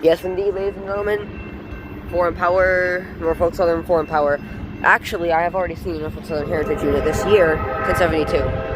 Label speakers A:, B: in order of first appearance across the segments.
A: Yes, indeed, ladies and gentlemen. Foreign Power, Norfolk Southern Foreign Power. Actually, I have already seen Norfolk Southern Heritage Unit this year, 1072.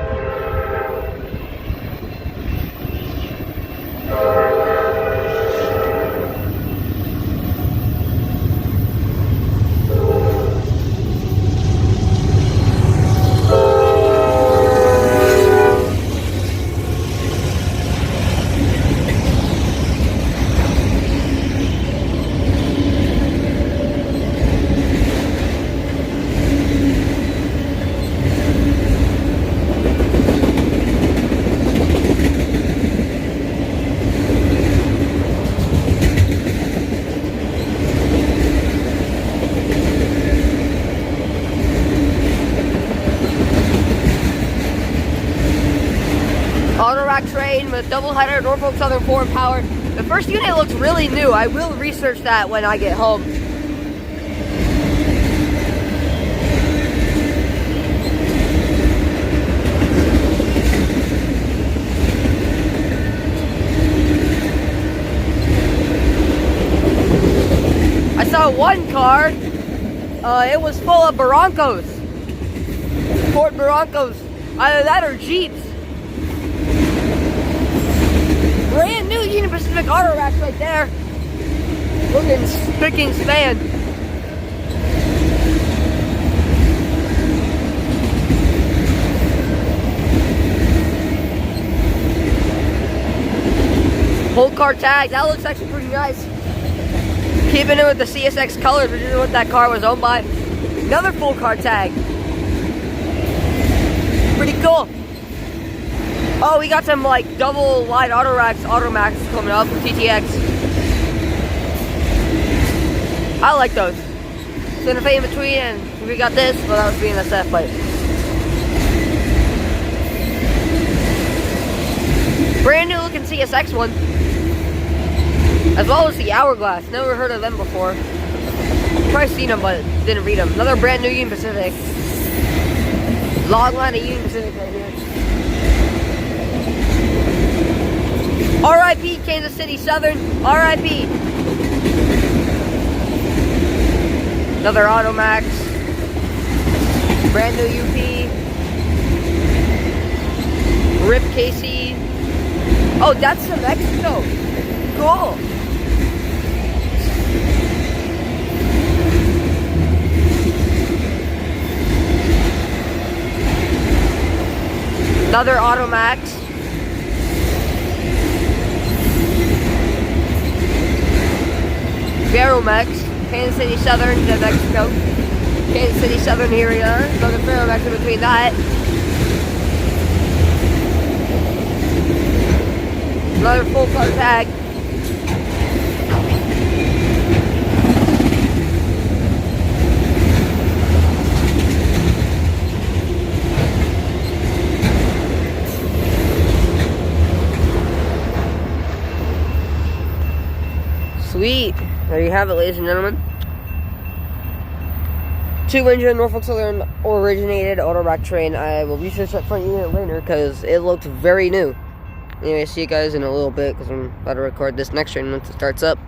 A: Autorack train with double header, Norfolk Southern Foreign Power. The first unit looks really new. I will research that when I get home. I saw one car. It was full of Broncos. Ford Broncos. Either that or Jeeps. Brand new Union Pacific Autoracks right there. Looking spick and span. Whole car tag. That looks actually pretty nice. Keeping it with the CSX colors, which is what that car was owned by. Another full car tag. Pretty cool. Oh, we got some like double wide Automax coming up with TTX. I like those. Santa Fe in between, and we got this without being a set plate. Brand new looking CSX one. As well as the Hourglass. Never heard of them before. Probably seen them, but didn't read them. Another brand new Union Pacific. Long line of Union Pacific right here. R.I.P. Kansas City Southern. R.I.P. Another Automax. Brand new UP. RIP KC. Oh, that's New Mexico. Cool. Another Automax. Ferromex, Kansas City Southern, New Mexico. Kansas City Southern, here we are. Another Ferromex in between that. Another full car tag. Sweet. There you have it, ladies and gentlemen. 2-engine Norfolk Southern originated Autorack train. I will research that front unit later because it looked very new. Anyway, see you guys in a little bit because I'm about to record this next train once it starts up.